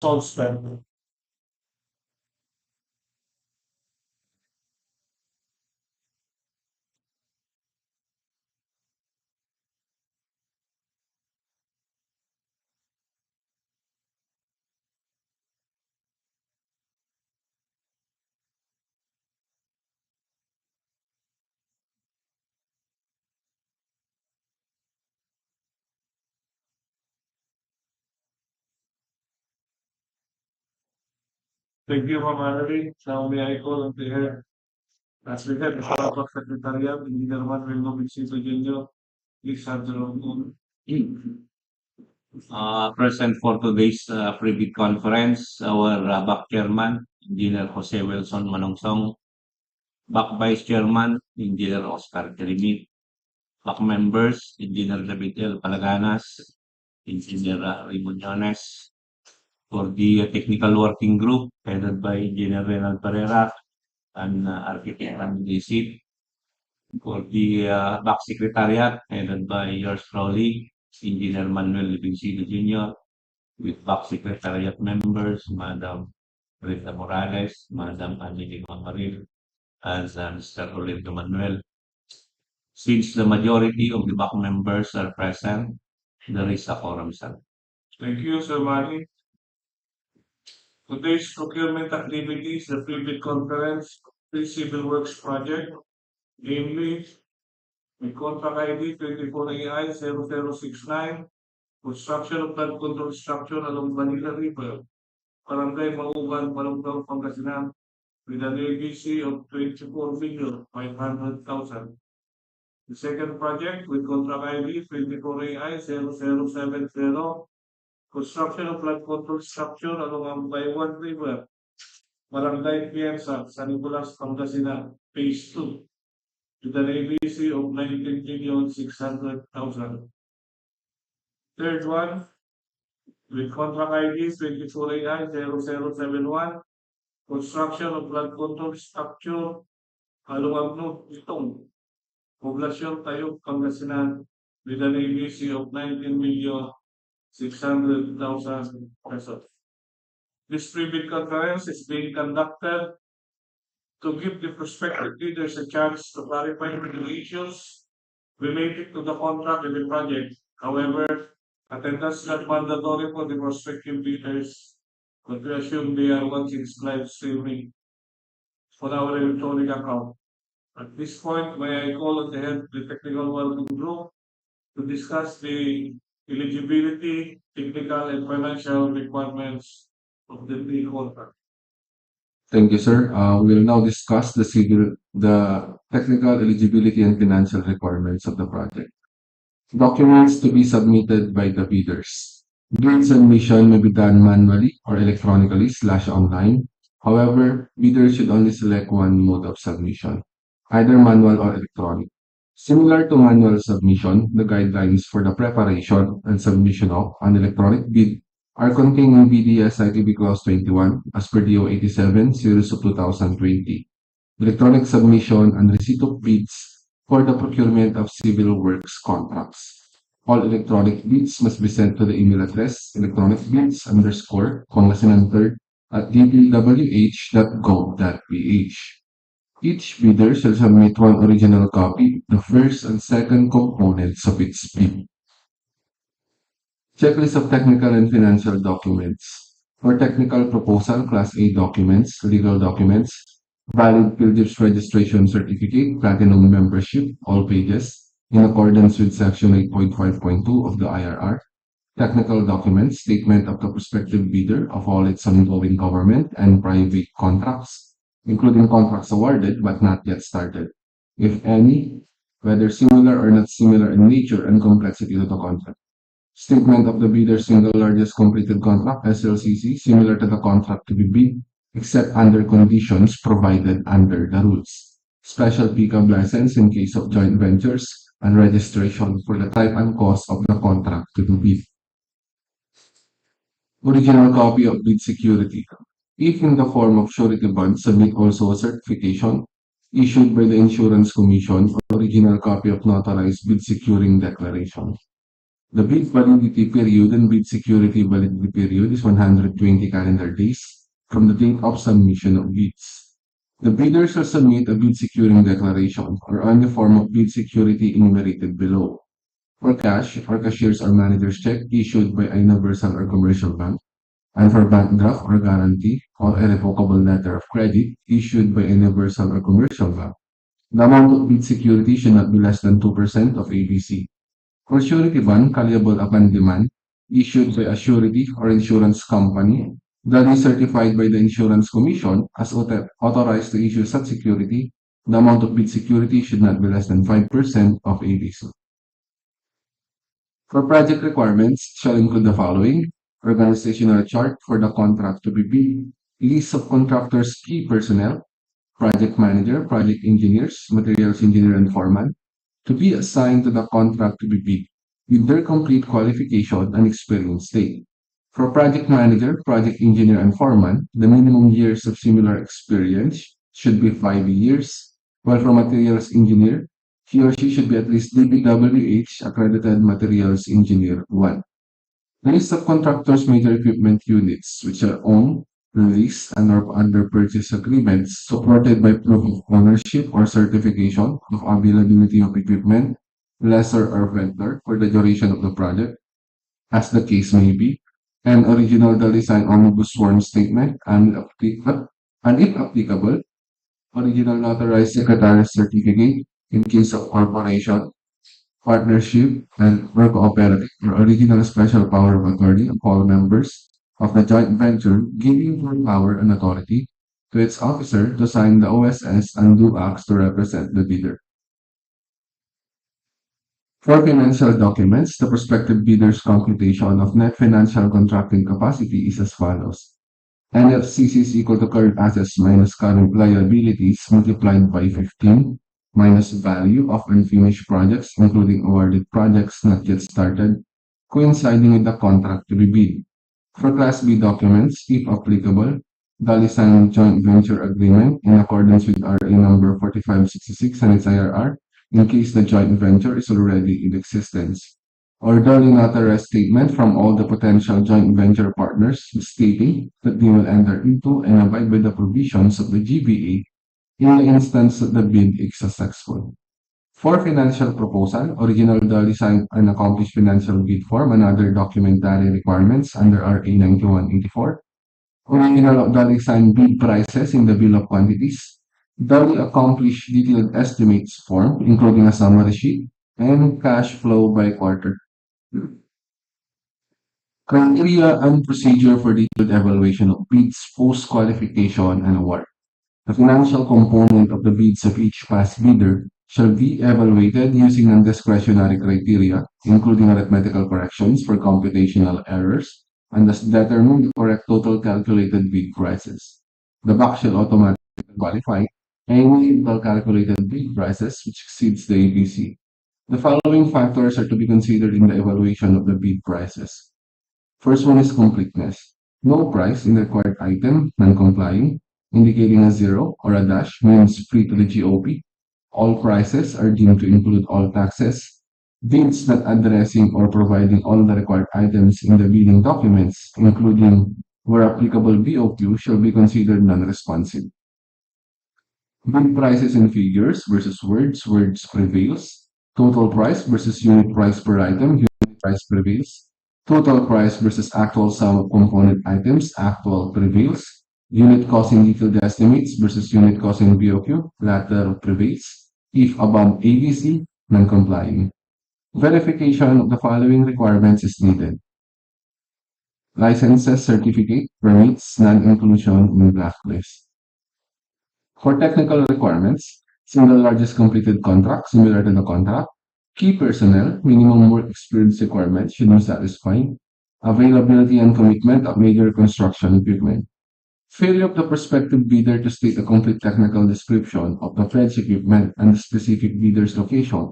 Salt spend. Thank you, Ma'am Annalyn. Now may I call on the head, as we have the Public Secretariat, Engineer Manuel Novicio Jr. Please have the room. Present for today's pre-bid conference, our back chairman, Engineer Jose Wilson Manongsong, back vice chairman, Engineer Oscar Jeremy, back members, Engineer David L. Palaganas, Engineer Raymond Yones, for the technical working group headed by Engineer Renal Pereira and Architect Randy Sid, for the back secretariat headed by yours truly, Engineer Manuel Livingsito Jr., with back secretariat members, Madam Rita Morales, Madam Anneli Mamaril, and Mr. Orlando Manuel. Since the majority of the back members are present, there is a quorum, sir. Thank you, Sir Manny. Today's procurement activities, the pre-bid conference, pre-civil works project, namely, the contract ID 24AI0069, construction of flood control structure along Banila River, Barangay Mauban, Balungao, Pangasinan, with an ABC of 24,500,000. The second project with contract ID 24AI0070, construction of flood control structure along Ambayaoan River, Barangay Fianza, Nicolas, Pangasinan, Phase 2, with an ABC of 19,600,000. Third one, with contract ID 24AI0071, construction of flood control structure along Agno-Bitong, Poblacion, Tayug, Pangasinan, with an ABC of 19,600,000 pesos. This pre-bid conference is being conducted to give the prospective leaders a chance to clarify the issues related to the contract and the project. However, attendance is not mandatory for the prospective leaders, but we assume they are watching live streaming for our electronic account. At this point, may I call on the head of the technical working group to discuss the eligibility, technical, and financial requirements of the new contract. Thank you, sir. We will now discuss the technical eligibility and financial requirements of the project. Documents to be submitted by the bidders. Bid submission may be done manually or electronically / online. However, bidders should only select one mode of submission, either manual or electronic. Similar to manual submission, the guidelines for the preparation and submission of an electronic bid are contained in BDS ITB Clause 21 as per DO 87 Series of 2020. Electronic submission and receipt of bids for the procurement of civil works contracts. All electronic bids must be sent to the email address electronicbids_Pangasinan3@dpwh.gov.ph. Each bidder shall submit one original copy, the first and second components of its bid. Checklist of technical and financial documents. For technical proposal, Class A documents, legal documents, valid Philips registration certificate, platinum membership, all pages, in accordance with Section 8.5.2 of the IRR. Technical documents, statement of the prospective bidder of all its ongoing government and private contracts, including contracts awarded but not yet started, if any, whether similar or not similar in nature and complexity to the contract. Statement of the bidder's single largest completed contract, SLCC, similar to the contract to be bid, except under conditions provided under the rules. Special pickup license in case of joint ventures, and registration for the type and cost of the contract to be bid. Original copy of bid security. If in the form of surety bond, submit also a certification issued by the Insurance Commission or original copy of notarized bid securing declaration. The bid validity period and bid security validity period is 120 calendar days from the date of submission of bids. The bidder shall submit a bid securing declaration or any form of bid security enumerated below. For cash or cashier's or manager's check issued by a universal or commercial bank, and for bank draft or guarantee or irrevocable letter of credit issued by a universal or commercial bank. The amount of bid security should not be less than 2% of ABC. For surety bond callable upon demand, issued by a surety or insurance company that is certified by the Insurance Commission as authorized to issue such security, the amount of bid security should not be less than 5% of ABC. For project requirements, shall include the following: organizational chart for the contract to be bid, list of contractors' key personnel, project manager, project engineers, materials engineer, and foreman, to be assigned to the contract to be bid, with their complete qualification and experience state. For project manager, project engineer, and foreman, the minimum years of similar experience should be 5 years, while for materials engineer, he or she should be at least DBWH accredited materials engineer 1. List of contractors' major equipment units which are owned, leased, and are under purchase agreements supported by proof of ownership or certification of availability of equipment, lessor or vendor for the duration of the project, as the case may be, and original design omnibus sworn statement, and if applicable, original notarized secretarial certificate in case of corporation, partnership, and or cooperative or original special power of attorney of all members of the joint venture giving full power and authority to its officer to sign the OSS and do acts to represent the bidder. For financial documents, the prospective bidder's computation of net financial contracting capacity is as follows. NFCC is equal to current assets minus current liabilities multiplied by 15 minus value of unfinished projects, including awarded projects not yet started, coinciding with the contract to be bid. For Class B documents, if applicable, Dalisan Joint Venture Agreement in accordance with RA number 4566 and its IRR, in case the joint venture is already in existence. Or duly notarized statement from all the potential joint venture partners stating that they will enter into and abide by the provisions of the GBA in the instance that the bid is successful. For financial proposal, original duly signed and accomplished financial bid form and other documentary requirements under RA 9184. Original duly signed bid prices in the bill of quantities. Duly accomplished detailed estimates form, including a summary sheet and cash flow by quarter. Criteria and procedure for detailed evaluation of bids, post-qualification, and award. The financial component of the bids of each past bidder shall be evaluated using non-discretionary criteria, including arithmetical corrections for computational errors, and thus determine the correct total calculated bid prices. The BAC shall automatically qualify any total calculated bid prices which exceeds the ABC. The following factors are to be considered in the evaluation of the bid prices. First one is completeness. No price in the required item non-complying, indicating a zero or a dash means free to the GOP. All prices are deemed to include all taxes. Bids not addressing or providing all the required items in the bidding documents, including where applicable BOQ, shall be considered non-responsive. Bid prices in figures versus words, words prevails. Total price versus unit price per item, unit price prevails. Total price versus actual sum of component items, actual prevails. Unit cost in detailed estimates versus unit cost in BOQ, latter prevails. If above ABC, non-complying. Verification of the following requirements is needed. Licenses, certificate, permits, non-inclusion in blacklist. For technical requirements, single largest completed contract similar to the contract, key personnel, minimum work experience requirements should be satisfied, availability and commitment of major construction equipment. Failure of the prospective bidder to state a complete technical description of the pledged equipment and the specific bidder's location,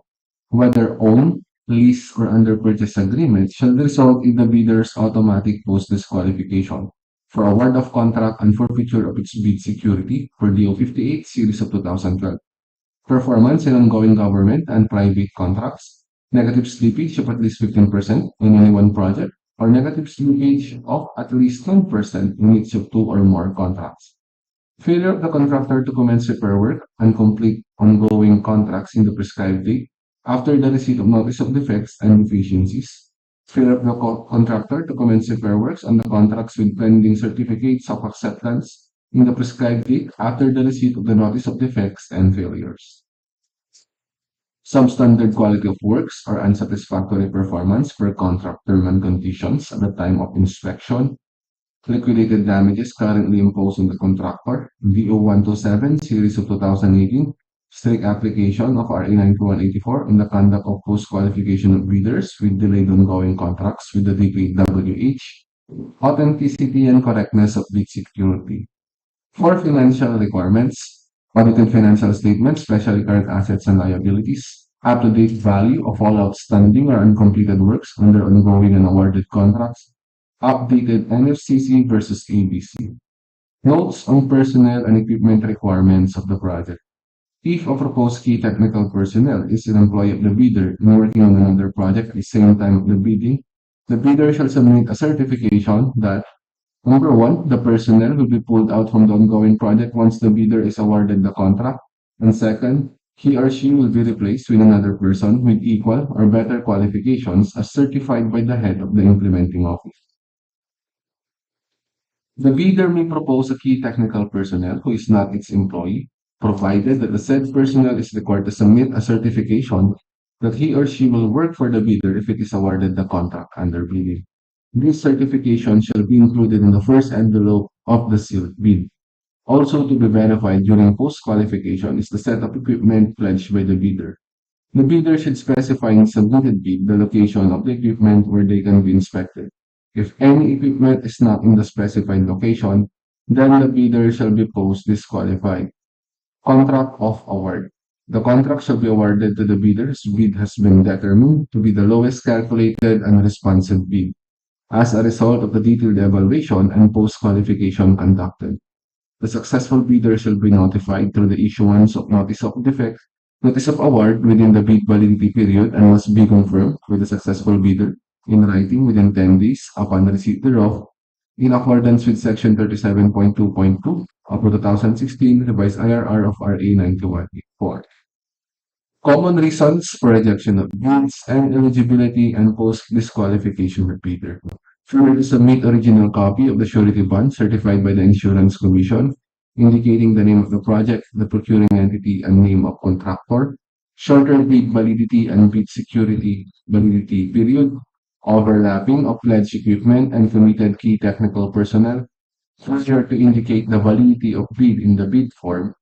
whether owned, leased, or under purchase agreement, shall result in the bidder's automatic post-disqualification for award of contract and forfeiture of its bid security for DO 58 series of 2012. Performance in ongoing government and private contracts. negative slippage of at least 15% in any one project, or negative slippage of at least 10% in each of two or more contracts. Failure of the contractor to commence repair work and complete ongoing contracts in the prescribed date after the receipt of notice of defects and deficiencies. Failure of the contractor to commence repair works on the contracts with pending certificates of acceptance in the prescribed date after the receipt of the notice of defects and failures. Substandard quality of works or unsatisfactory performance per contract term and conditions at the time of inspection. Liquidated damages currently imposed on the contractor. VO127 series of 2018. Strict application of RA 9184 in the conduct of post-qualification of bidders with delayed ongoing contracts with the DPWH. Authenticity and correctness of bid security. For financial requirements, audited financial statements, especially current assets and liabilities, up-to-date value of all outstanding or uncompleted works under ongoing and awarded contracts, updated NFCC versus ABC. Notes on personnel and equipment requirements of the project. If a proposed key technical personnel is an employee of the bidder and working on another project at the same time of the bidding, the bidder shall submit a certification that number one, the personnel will be pulled out from the ongoing project once the bidder is awarded the contract. And second, he or she will be replaced with another person with equal or better qualifications as certified by the head of the implementing office. The bidder may propose a key technical personnel who is not its employee, provided that the said personnel is required to submit a certification that he or she will work for the bidder if it is awarded the contract under bidding. This certification shall be included in the first envelope of the sealed bid. Also to be verified during post-qualification is the set of equipment pledged by the bidder. The bidder should specify in submitted bid the location of the equipment where they can be inspected. If any equipment is not in the specified location, then the bidder shall be post disqualified. Contract of award. The contract shall be awarded to the bidder whose bid has been determined to be the lowest calculated and responsive bid as a result of the detailed evaluation and post-qualification conducted. The successful bidder shall be notified through the issuance of notice of defect, notice of award within the bid validity period and must be confirmed with the successful bidder in writing within 10 days upon receipt thereof, in accordance with Section 37.2.2 of the 2016 revised IRR of RA 9184. Common reasons for rejection of bids and eligibility and post-disqualification of bidder. Failure to submit original copy of the surety bond certified by the Insurance Commission, indicating the name of the project, the procuring entity, and name of contractor. Shorter bid validity and bid security validity period. Overlapping of pledged equipment and committed key technical personnel. Failure to indicate the validity of bid in the bid form.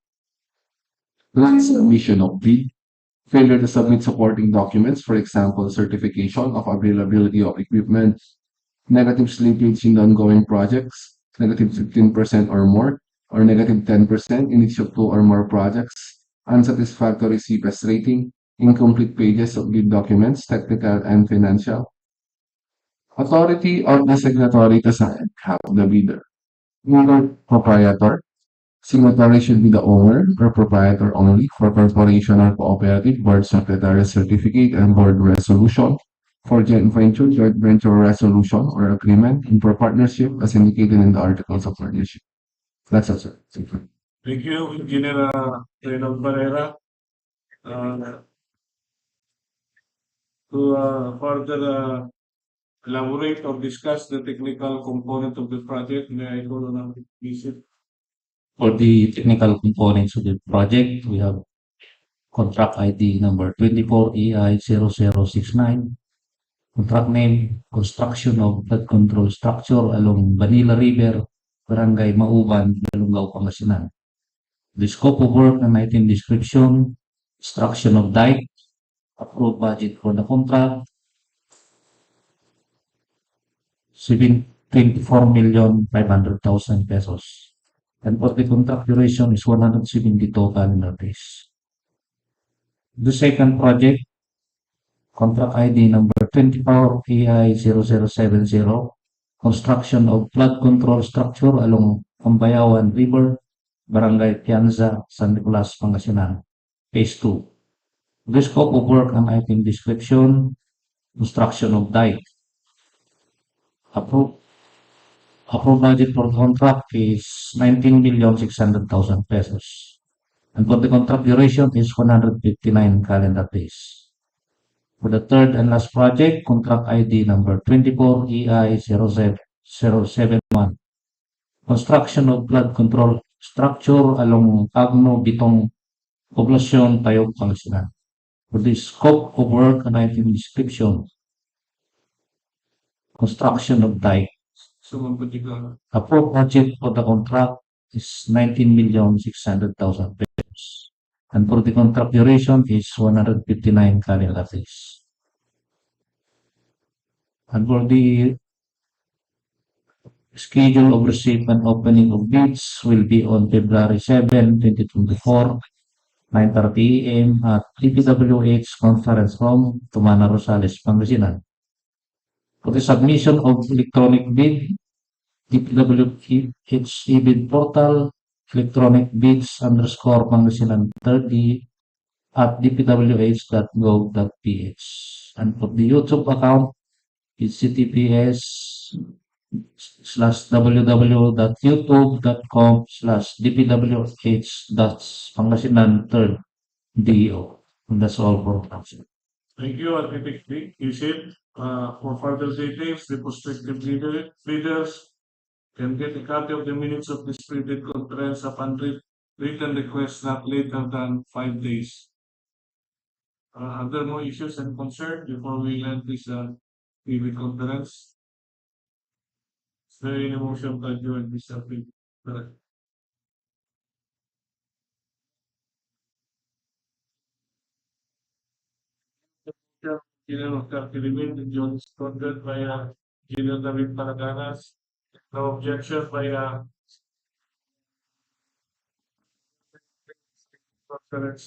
Late submission of bid. Failure to submit supporting documents, for example, certification of availability of equipment, negative slippage in the ongoing projects, negative 15% or more, or negative 10% in each of two or more projects, unsatisfactory CPAS rating, incomplete pages of bid documents, technical and financial. Authority of the signatory to sign half the bidder. Either proprietor. Signatory should be the owner or proprietor only for corporation or cooperative, board secretary certificate and board resolution. For joint venture resolution or agreement, and for partnership as indicated in the articles of partnership. That's all, sir. Thank you. Thank you, Engineer Reynald Barrera. To further elaborate or discuss the technical component of the project, may I call on our visit? For the technical components of the project, we have contract ID number 24AI0069, contract name, construction of flood control structure along Banila River, Barangay Mauban, Balungao, Pangasinan. The scope of work and item description, construction of dike, approved budget for the contract, 24,500,000 pesos. And for the contract duration is 172 calendar days. The second project, contract ID number 24AI0070, construction of flood control structure along Ambayaoan River, Barangay Fianza, San Nicolas, Pangasinan, Phase 2. The scope of work and item description, construction of dike. Approved budget for contract is 19,600,000 pesos. And for the contract duration is 159 calendar days. For the third and last project, contract ID number 24AI0071. Construction of flood control structure along Agno-Bitong, Poblacion, Tayug, Pangasinan. For the scope of work and item description, construction of dike. So, one particular. Approved budget for the contract is 19,600,000 pesos. And for the contract duration is 159 calendar days. And for the schedule of receipt and opening of bids will be on February 7, 2024, 9:30 a.m. at DPWH Conference Room, Tumana Rosales, Pangasinan. For the submission of electronic bid, DPWH e-bid portal, electronic bids _ Pangasinan 30 at dpwh.gov.ph. And for the YouTube account, it's ctps/www.youtube.com/dpwh.pangasinan3rd.do. And that's all for now. Thank you, Architect Vic. Is it, for further details, the prospective leaders can get a copy of the minutes of this pre-bid conference upon written request not later than 5 days. Are there more issues and concerns before we end this pre-bid conference? Is there any motion to adjourn this pre-bid? General Oscar Kirimin, John Scotland by General David Paraganas. No objection by Conference